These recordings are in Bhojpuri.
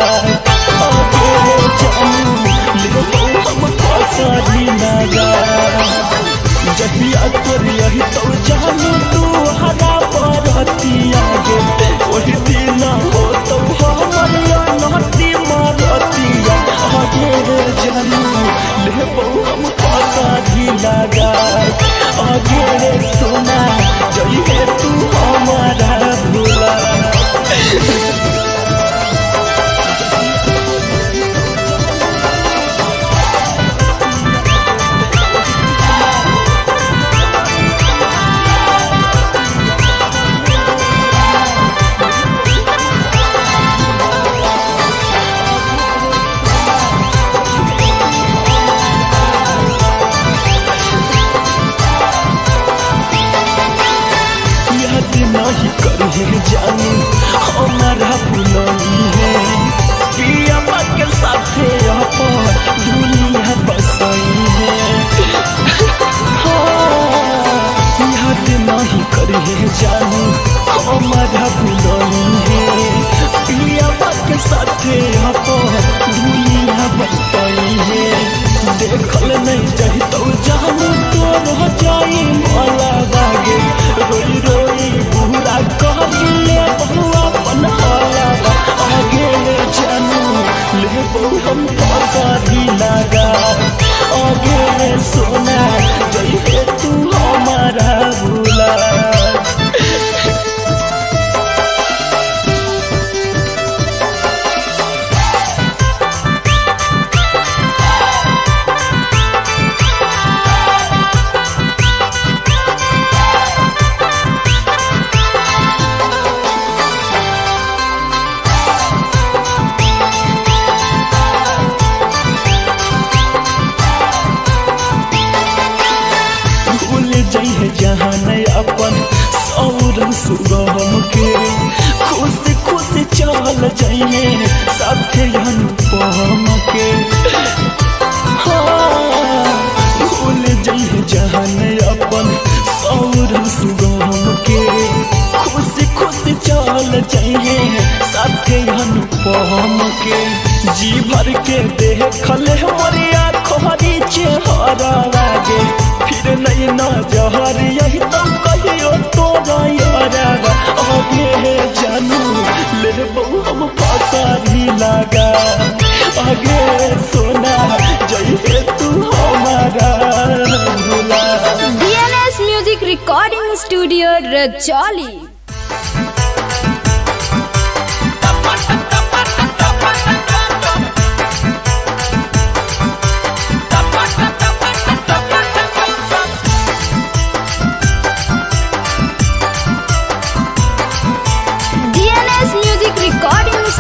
आगे जानू लेबो हम पासारी लगा जहिया तोर यही तो जानू तू हरा परतिया गे ओही दिन हो तो हमरिया नहती मारतिया आगे जानू लेबो हम पासारी लगा आगे सोना जइहे तू हमारा भूला नहीं करिए जानू हमारा भूलनी है पिया के साथे अपन दुनिया बसई है याद नहीं करिए जानू हमारा भूलनी है पिया के साथे अपन दुनिया बसई है देखल नहीं जाही तो जानू तो रह जाई मला बागे रोई रोई बुरा कहले बहुआ बनहाला आगे जानू लेबो हम पासारी लगा आगे सोना जइहे तू हमारा भूला जइहे जहाँ नहीं अपन सौर सुगम के खुश खुश चल जइहे साथे अनुपम के भूल जइहे जहाँ नहीं अपन सौर सुगम के खुश खुश चल जइहे साथे अनुपम के जी भर के देखल मोरिया खोरी चेहरा लागे फिर नहीं न जहर यही तो कहियो तोरा यारा आगे जानू लेबो हम पासारी लगा आगे सोना जइहे तू हमारा भूला DNS Music Recording Studio Rajoli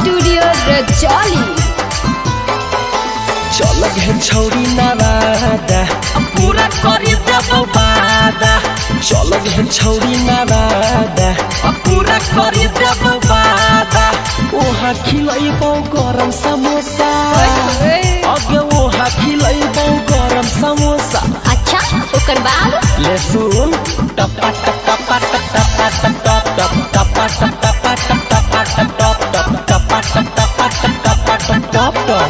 Rajauli चल गे छौरी नवादा पूरा करी देबो वादा चल गे छौरी नवादा पूरा करी देबो वादा ओहा खिलैबो गरम समोसा अगे ओहा खिलैबो गरम समोसा अच्छा ओकर बाद ले सुन टपा टपा टपा टपा टपा टपा टपा टपा टपा टपा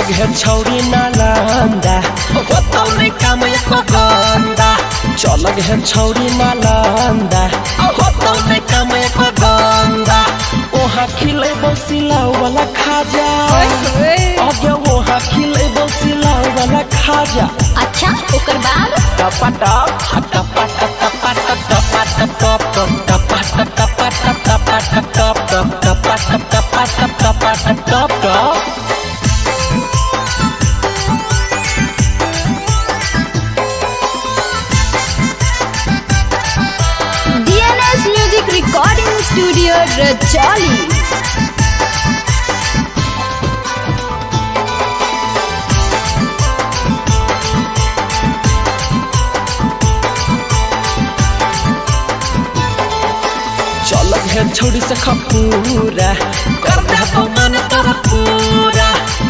गे छौरी नालंदा होतौले काम एको गंदा चल गे छौरी नालंदा होतौले काम एको गंदा ओहा खिलैबो सिलाउ वाला खाजा अगे ओहा खिलैबो सिलाउ वाला खाजा अच्छा ओकर बाद टपा टप टपा टपा टपा टपा टपा टपा टपा टपा टपा टपा Recording Studio Rajoli है छोड़ी से खपूरा कर दे मन तोरा पूरा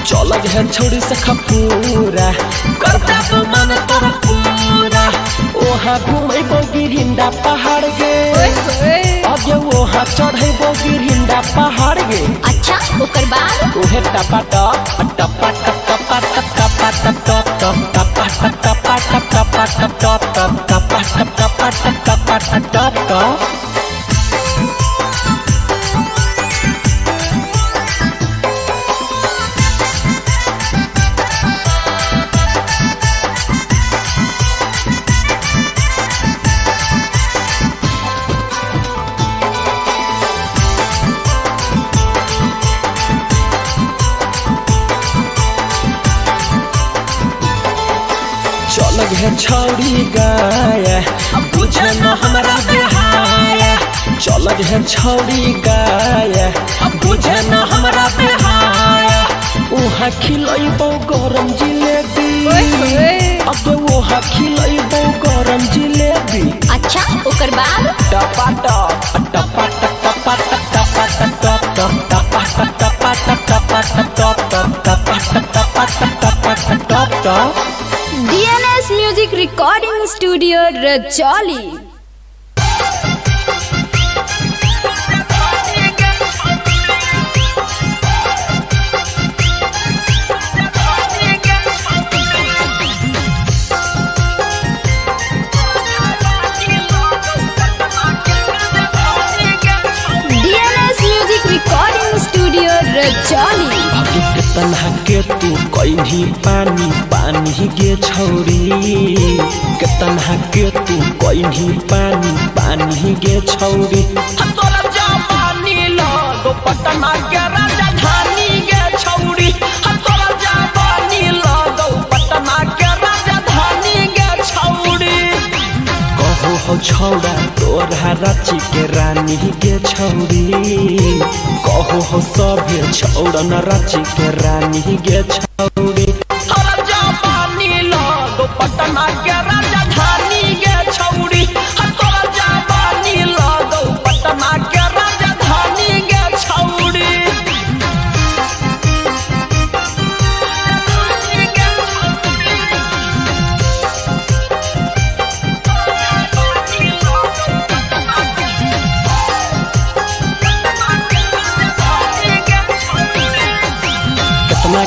चल है छोड़ी से खपूरा कर दे मन तोरा पूरा ओहा घूमे गिरिंदा पहाड़ गे अगे ओहा चढ़े गिरिंदा पहाड़ गे अच्छा ओकर बाद ओहे टपा टप टपा टप टपा टप टपा टप टप टपा टप टपा टप टपा टप टप टपा टप टपा टप टपा टप टप चल है छौड़ी गाया बुझे न हमरा बेहाया चल है छौड़ी गाया बुझे न हमरा बेहाया उहा खिलैबो गरम जिलेबी अब उहा खिलैबो गरम जिलेबी अच्छा ओकर बाद टपा टप टपा टप टपा टप टपा टप टपा टप टपा टप टपा टप टपा टप टपा टप टप DNS Music Recording Studio Rajoli DNS Music Recording Studio Rajoli तन्हा के तू कहीं पानी पानी गे छौरी के तन्हा के तू कहीं पानी पानी गे छौरी तोरा जवानी लगो पटना के राजधानी गे छौरी तोरा जवानी लगो पटना के राजधानी गे छौरी कहो हो छौड़ा तोरा रांची के रानी गे छौरी कहो हो सभे छौड़न रांची के रानी गे छौरी तोरा जवानी लगो पटना के राजधानी गे छौरी तोरा जवानी लगो पटना के राजधानी गे छौरी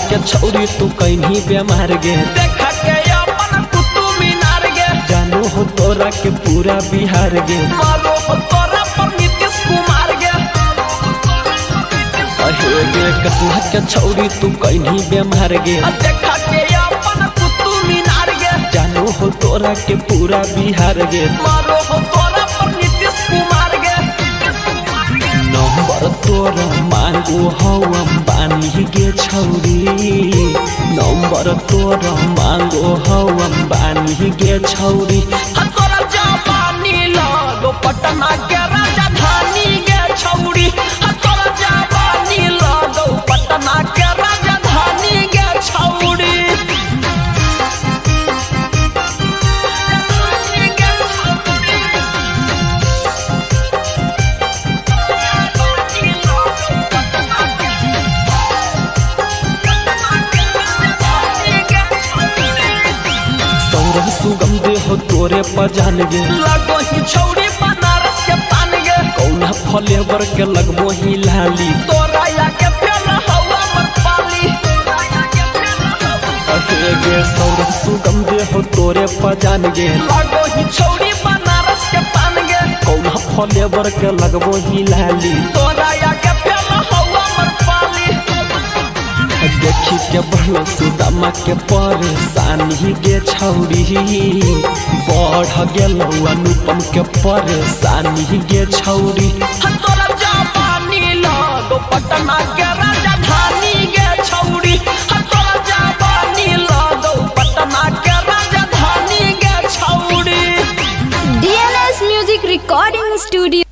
के छौरी तू कहीं बेमार गे देखा के अपन कुतुब मीनार गे जानो हो तोरा के पूरा बिहार गे मारो हो तोरा पर नीतीश कुमार गे अहे गे कतना के छौरी तू कहीं बेमार गे देखा के अपन कुतुब मीनार गे जानो हो तोरा के पूरा बिहार गे मारो हो तोरा पर नीतीश कुमार गे नंबर तोरा मांगो हम बानी गे छौरी नंबर तोरा मांगो हम बानी गे छौरी तोरा जवानी लगो पटना के राजधानी गे छौरी तोरा जवानी लगो पटना के राजधानी गे छौरी सुगम दे हो तोरे पजान गे लगो ही छौरी बनारस के पान गे कौना फ्लेवर के लगबो ही लाली तोरा या के फेल हवा मत पाली अहे गे सौरभ सुगम दे हो तोरे पजान गे लगो ही छौरी बनारस के पान गे कौना फ्लेवर के लगबो ही लाली तोरा या के फेल हवा मत पाली देखी के बढ़ सुदामा के परेशानी गे छौरी बढ़ गेलौ अनुपम के परेशानी गे छौरी तोरा जवानी लगो पटना के राजधानी गे छौरी तोरा जवानी लगो पटना के राजधानी गे छौरी DNS Music Recording Studio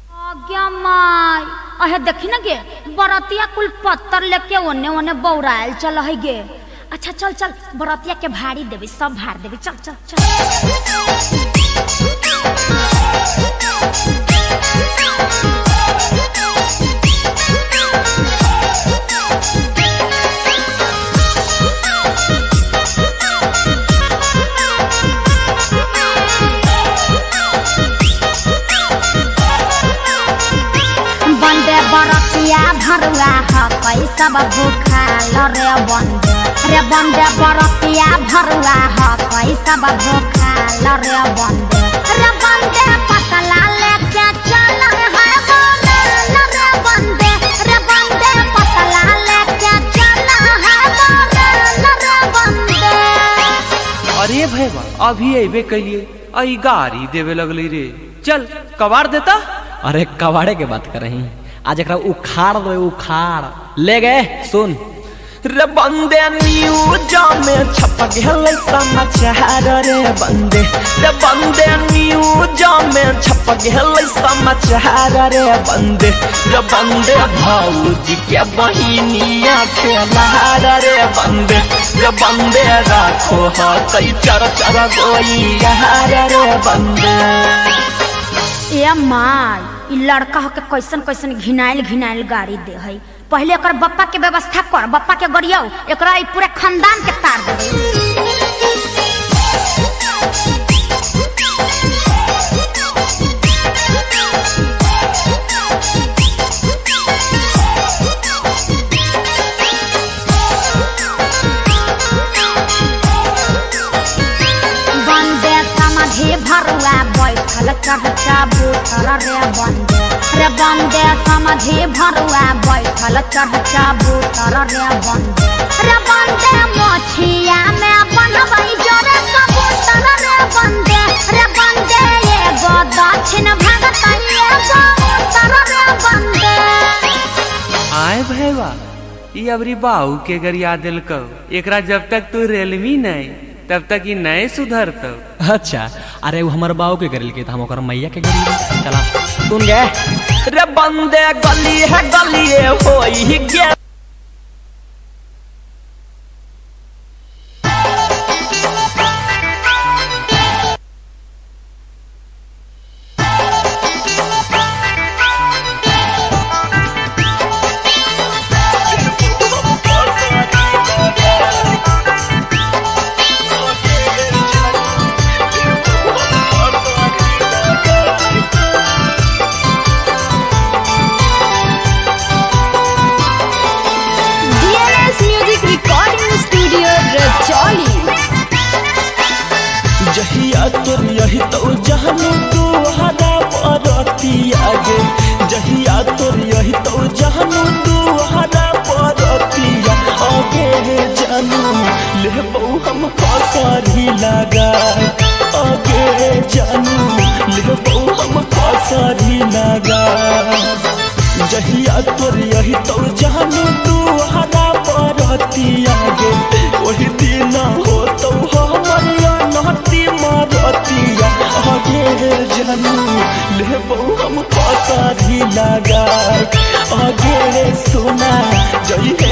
क्या माय अहे देखी ना गे बरतिया कुल पत्थर लेके ओने ओने बौरायल चल है गे अच्छा चल चल बरतिया के भाड़ी देवी सब भाड़ देवी चल चल चल भरुआ ह कैसा भूखाल रे बंदे बरतिया भरुआ ह कैसा भूखाल रे बंदे पतला लेके चल है बोल रे बंदे पतला लेके चल है बोल रे बंदे। अरे भैया अभी अबे कलिए आई गाड़ी देवे लगली रे, चल कबाड़ देता। अरे कबाड़े के बात कर रही, आज एक उखाड़ दो उखाड़ ले गए। सुन रे बंदे न्यूज में छप गए समाचार रे बंदे न्यूज में छप गए समाचार रे बंदे भौजी के बहिनिया खेलार रे बंदे राखो हई चर गोई रे बंदे। ए माई इ लड़का हो के कैसन कैसन घिनाइल गाड़ी दे है। पहले एकर बप्पा के व्यवस्था कर, बप्पा के गरियाओ, एकरा पूरे खानदान के तार दे। बंदे समझे भरुआ बैठल चढ़चा बूठल रे बंदे समझे भरुआ बैठल चढ़चा बूठल रे बंदे मोछिया में बनबै जोरे कबूतर रे बंदे एगो दक्षिण भगत एगो उत्तर रे बंदे। आए भैया ये अबरी बाऊ के गरिया दिल को, एकरा जब तक तू रेलमी नहीं तब तक ये नए सुधर तो। अच्छा अरे वो हमारे बाबू के गरिल के हम ओकर मैया के गरिल। चला सुन गए रे बंदे गली है गलिए होई गे। जहिया तोर यही तो जहनु तू हदा परतिया गे, जहिया तोर यही तो जहनु तू हदा परतिया आगे जानू लेबौ हम फसरी लगा, आगे जानू लेबौ हम फसरी लगा। जहिया तोर यही तो जहनु तू हदा परतिया गे, वही दिन हो तो हमरिया नहती मारतिया आगे जानू लेबौ हम फसरी लगा, आगे सुना जइहे